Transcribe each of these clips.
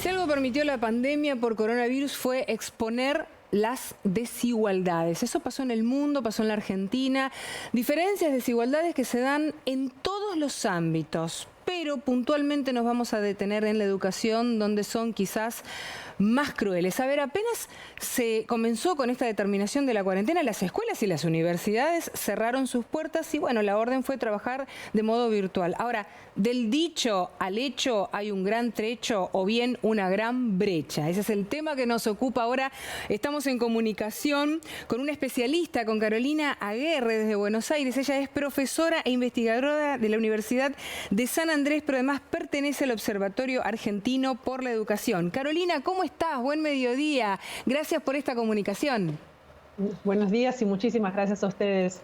Si algo permitió la pandemia por coronavirus fue exponer las desigualdades. Eso pasó en el mundo, pasó en la Argentina. Diferencias, desigualdades que se dan en todos los ámbitos. Pero puntualmente nos vamos a detener en la educación, donde son quizás más crueles. A ver, apenas se comenzó con esta determinación de la cuarentena, las escuelas y las universidades cerraron sus puertas y bueno, la orden fue trabajar de modo virtual. Ahora, del dicho al hecho hay un gran trecho o bien una gran brecha. Ese es el tema que nos ocupa ahora. Estamos en comunicación con una especialista, con Carolina Aguerre desde Buenos Aires. Ella es profesora e investigadora de la Universidad de San Andrés, pero además pertenece al Observatorio Argentino por la Educación. Carolina, ¿cómo estás? Buen mediodía. Gracias por esta comunicación. Buenos días y muchísimas gracias a ustedes.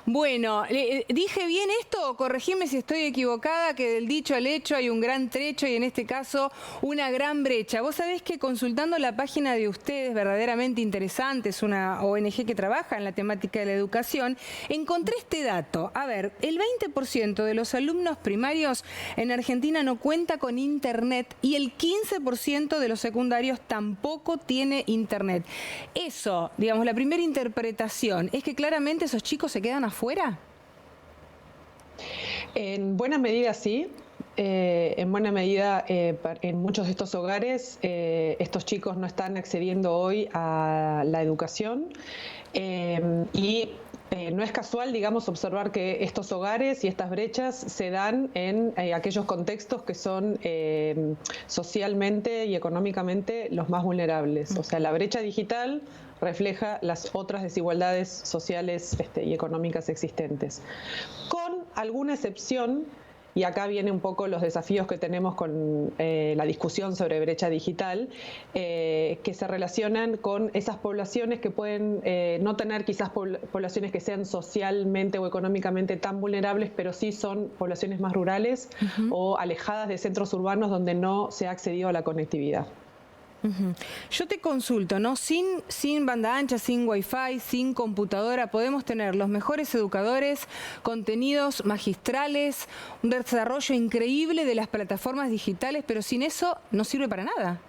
Bueno, ¿dije bien esto? Corregime si estoy equivocada, que del dicho al hecho hay un gran trecho y en este caso una gran brecha. Vos sabés que consultando la página de ustedes, verdaderamente interesante, es una ONG que trabaja en la temática de la educación, encontré este dato. A ver, el 20% de los alumnos primarios en Argentina no cuenta con internet y el 15% de los secundarios tampoco tiene internet. Eso, digamos, la primera interpretación es que claramente esos chicos se quedan afuera. En buena medida sí. En buena medida, en muchos de estos hogares, estos chicos no están accediendo hoy a la educación y no es casual, digamos, observar que estos hogares y estas brechas se dan en aquellos contextos que son socialmente y económicamente los más vulnerables. O sea, la brecha digital refleja las otras desigualdades sociales y económicas existentes. Con alguna excepción, y acá viene un poco los desafíos que tenemos con la discusión sobre brecha digital, que se relacionan con esas poblaciones que pueden no tener quizás poblaciones que sean socialmente o económicamente tan vulnerables, pero sí son poblaciones más rurales o alejadas de centros urbanos donde no se ha accedido a la conectividad. Yo te consulto, ¿no? Sin banda ancha, sin wifi, sin computadora, podemos tener los mejores educadores, contenidos magistrales, un desarrollo increíble de las plataformas digitales, pero sin eso no sirve para nada.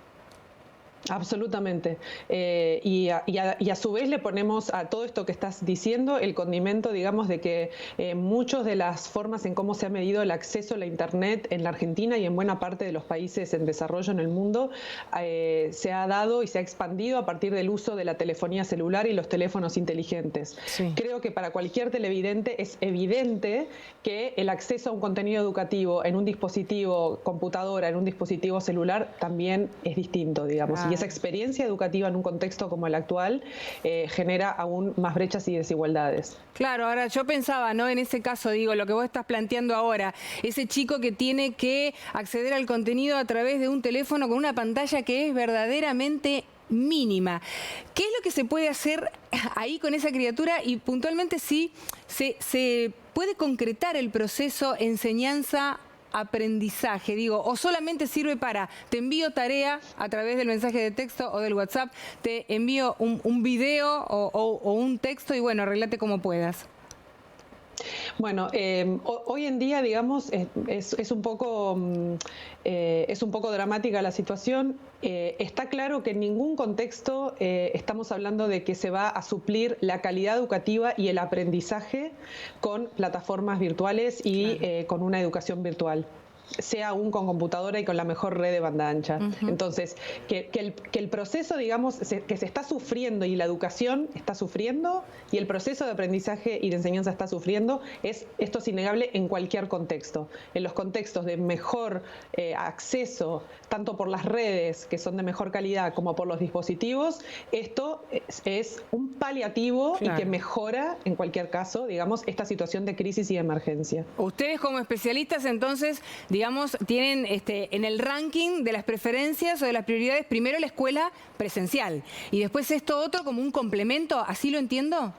Absolutamente. Y a su vez le ponemos a todo esto que estás diciendo el condimento, digamos, de que muchas de las formas en cómo se ha medido el acceso a la Internet en la Argentina y en buena parte de los países en desarrollo en el mundo se ha dado y se ha expandido a partir del uso de la telefonía celular y los teléfonos inteligentes. Sí. Creo que para cualquier televidente es evidente que el acceso a un contenido educativo en un dispositivo computadora, en un dispositivo celular, también es distinto, digamos. Y esa experiencia educativa en un contexto como el actual genera aún más brechas y desigualdades. Claro, ahora yo pensaba, ¿no? En ese caso, digo, lo que vos estás planteando ahora, ese chico que tiene que acceder al contenido a través de un teléfono con una pantalla que es verdaderamente mínima. ¿Qué es lo que se puede hacer ahí con esa criatura? Y puntualmente si se puede concretar el proceso enseñanza-aprendizaje, digo, o solamente sirve para, te envío tarea a través del mensaje de texto o del WhatsApp, te envío un video o un texto y bueno, arreglate como puedas. Bueno, hoy en día, digamos, es un poco dramática la situación. Está claro que en ningún contexto estamos hablando de que se va a suplir la calidad educativa y el aprendizaje con plataformas virtuales y con una educación virtual, sea aún con computadora y con la mejor red de banda ancha. Entonces, que el proceso, digamos, que se está sufriendo y la educación está sufriendo y el proceso de aprendizaje y de enseñanza está sufriendo, esto es innegable en cualquier contexto. En los contextos de mejor acceso, tanto por las redes, que son de mejor calidad, como por los dispositivos, esto es un paliativo y que mejora, en cualquier caso, digamos, esta situación de crisis y de emergencia. Ustedes como especialistas, entonces, digamos, tienen en el ranking de las preferencias o de las prioridades, primero la escuela presencial y después esto otro como un complemento, ¿así lo entiendo?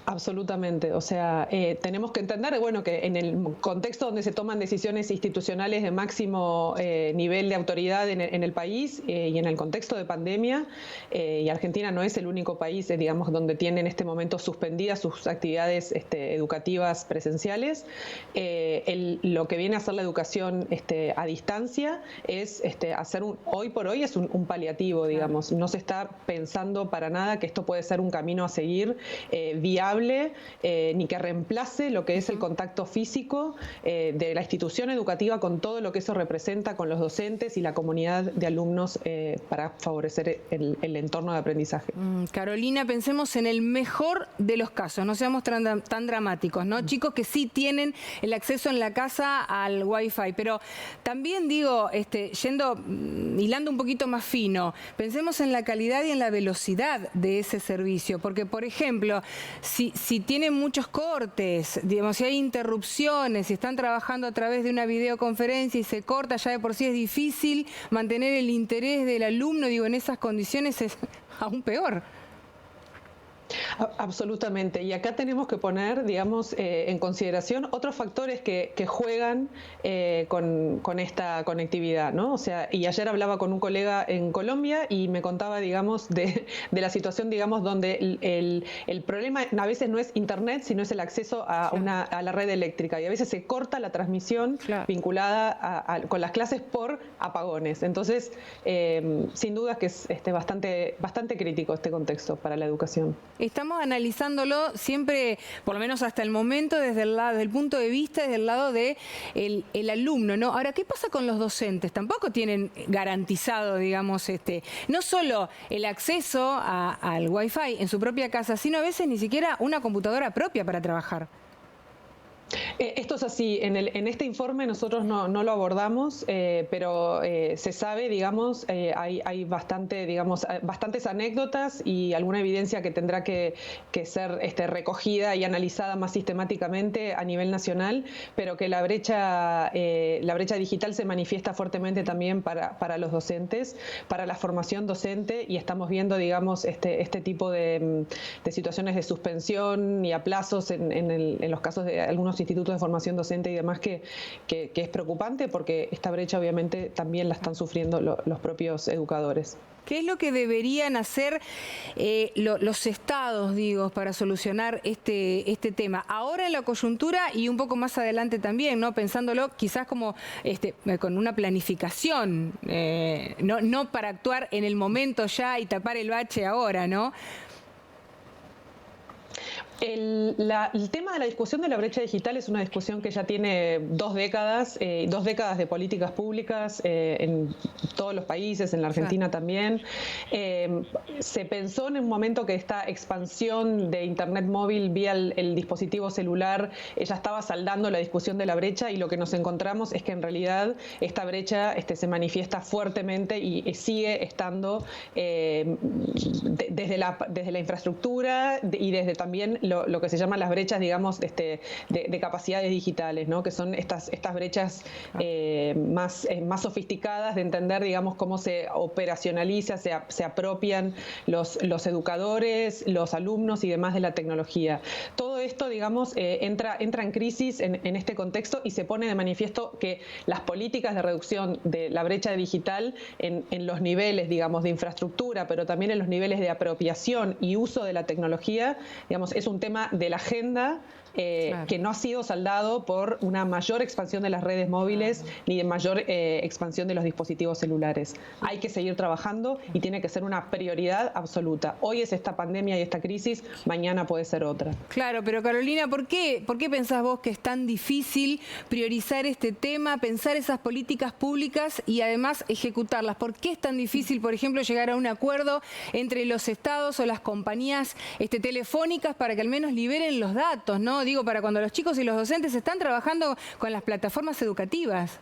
Absolutamente. O sea, tenemos que entender, bueno, que en el contexto donde se toman decisiones institucionales de máximo nivel de autoridad en el país y en el contexto de pandemia, y Argentina no es el único país, digamos, donde tiene en este momento suspendidas sus actividades educativas presenciales, lo que viene a ser la educación a distancia es hacer hoy por hoy es un paliativo, digamos. No se está pensando para nada que esto puede ser un camino a seguir viable, ni que reemplace lo que es el contacto físico de la institución educativa con todo lo que eso representa, con los docentes y la comunidad de alumnos para favorecer el entorno de aprendizaje. Carolina, pensemos en el mejor de los casos, no seamos tan dramáticos, ¿no? Chicos que sí tienen el acceso en la casa al Wi-Fi, pero también digo, hilando un poquito más fino, pensemos en la calidad y en la velocidad de ese servicio, porque, por ejemplo, si tienen muchos cortes, digamos, si hay interrupciones, si están trabajando a través de una videoconferencia y se corta, ya de por sí es difícil mantener el interés del alumno, digo, en esas condiciones es aún peor. Absolutamente. Y acá tenemos que poner, digamos, en consideración otros factores que juegan con esta conectividad, ¿no? O sea, y ayer hablaba con un colega en Colombia y me contaba, digamos, de la situación, digamos, donde el problema a veces no es Internet, sino es el acceso a la red eléctrica. Y a veces se corta la transmisión vinculada con las clases por apagones. Entonces, sin duda que es bastante crítico este contexto para la educación. Estamos analizándolo siempre, por lo menos hasta el momento, desde el punto de vista, desde el lado del alumno, ¿no? Ahora, ¿qué pasa con los docentes? Tampoco tienen garantizado, digamos, no solo el acceso al Wi-Fi en su propia casa, sino a veces ni siquiera una computadora propia para trabajar. Esto es así. En este informe nosotros no lo abordamos, pero se sabe, digamos, hay bastantes anécdotas y alguna evidencia que tendrá que ser recogida y analizada más sistemáticamente a nivel nacional, pero que la brecha digital se manifiesta fuertemente también para los docentes, para la formación docente, y estamos viendo, digamos, este tipo de situaciones de suspensión y aplazos en los casos de algunos institutos de formación docente y demás que es preocupante, porque esta brecha obviamente también la están sufriendo los propios educadores. ¿Qué es lo que deberían hacer los estados, digo, para solucionar este tema? Ahora en la coyuntura y un poco más adelante también, ¿no? Pensándolo quizás como con una planificación, no para actuar en el momento ya y tapar el bache ahora, ¿no? El tema de la discusión de la brecha digital es una discusión que ya tiene 2 décadas, 2 décadas de políticas públicas en todos los países, en la Argentina también. Se pensó en un momento que esta expansión de Internet móvil vía el dispositivo celular ya estaba saldando la discusión de la brecha, y lo que nos encontramos es que en realidad esta brecha se manifiesta fuertemente y sigue estando desde la infraestructura y desde también lo que se llaman las brechas, digamos, de capacidades digitales, ¿no? Que son estas brechas más sofisticadas de entender, digamos, cómo se operacionaliza, se apropian los educadores, los alumnos y demás de la tecnología. Todo esto, digamos, entra en crisis en este contexto, y se pone de manifiesto que las políticas de reducción de la brecha digital en los niveles, digamos, de infraestructura, pero también en los niveles de apropiación y uso de la tecnología, digamos, es un tema de la agenda que no ha sido saldado por una mayor expansión de las redes móviles ni de mayor expansión de los dispositivos celulares. Hay que seguir trabajando y tiene que ser una prioridad absoluta. Hoy es esta pandemia y esta crisis, mañana puede ser otra. Claro, pero Carolina, ¿por qué pensás vos que es tan difícil priorizar este tema, pensar esas políticas públicas y además ejecutarlas? ¿Por qué es tan difícil, por ejemplo, llegar a un acuerdo entre los estados o las compañías telefónicas para que al menos liberen los datos, ¿no? Digo, para cuando los chicos y los docentes están trabajando con las plataformas educativas.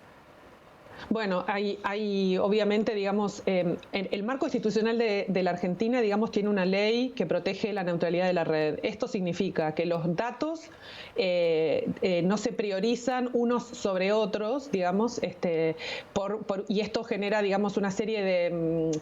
Bueno, hay obviamente, digamos, el marco institucional de la Argentina, digamos, tiene una ley que protege la neutralidad de la red. Esto significa que los datos no se priorizan unos sobre otros, digamos, y esto genera, digamos, una serie de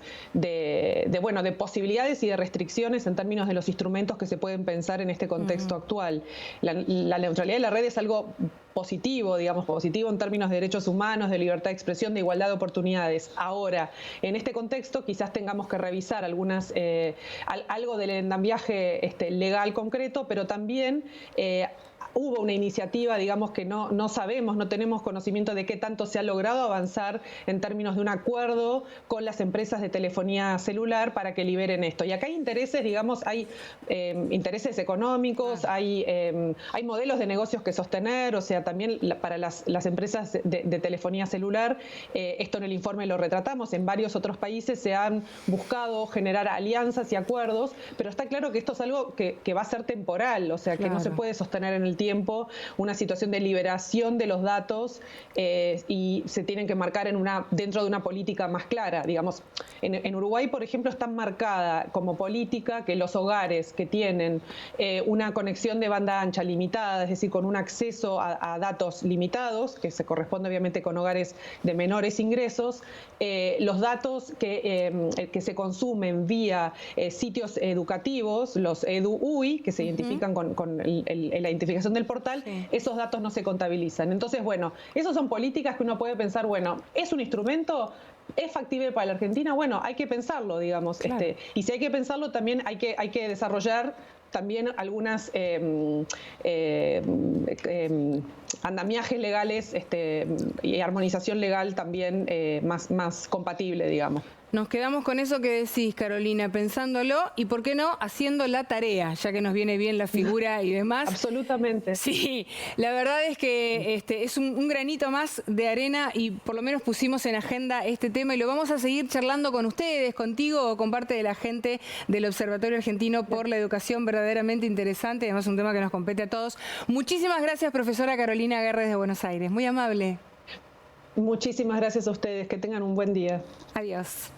posibilidades y de restricciones en términos de los instrumentos que se pueden pensar en este contexto actual. La neutralidad de la red es algo positivo, digamos, positivo en términos de derechos humanos, de libertad de expresión, de igualdad de oportunidades. Ahora, en este contexto, quizás tengamos que revisar algo del andamiaje legal concreto, pero también hubo una iniciativa, digamos, que no sabemos, no tenemos conocimiento de qué tanto se ha logrado avanzar en términos de un acuerdo con las empresas de telefonía celular para que liberen esto. Y acá hay intereses, digamos, hay intereses económicos, hay modelos de negocios que sostener, o sea, también para las empresas de telefonía celular, esto en el informe lo retratamos, en varios otros países se han buscado generar alianzas y acuerdos, pero está claro que esto es algo que va a ser temporal, o sea, que no se puede sostener en el tiempo una situación de liberación de los datos y se tienen que marcar dentro de una política más clara. Digamos, en Uruguay, por ejemplo, está marcada como política que los hogares que tienen una conexión de banda ancha limitada, es decir, con un acceso a datos limitados, que se corresponde obviamente con hogares de menores ingresos, los datos que se consumen vía sitios educativos, los EDU-UI, que se identifican con la identificación del portal, esos datos no se contabilizan. Entonces, bueno, esas son políticas que uno puede pensar, bueno, ¿es un instrumento? ¿Es factible para la Argentina? Bueno, hay que pensarlo, digamos. Claro. Y si hay que pensarlo, también hay que desarrollar también algunas andamiajes legales y armonización legal también más compatible, digamos. Nos quedamos con eso que decís, Carolina, pensándolo y, ¿por qué no?, haciendo la tarea, ya que nos viene bien la figura y demás. Absolutamente. Sí, la verdad es que es un granito más de arena y por lo menos pusimos en agenda este tema y lo vamos a seguir charlando con ustedes, contigo o con parte de la gente del Observatorio Argentino por la Educación, verdaderamente interesante, además un tema que nos compete a todos. Muchísimas gracias, profesora Carolina Guerres de Buenos Aires, muy amable. Muchísimas gracias a ustedes, que tengan un buen día. Adiós.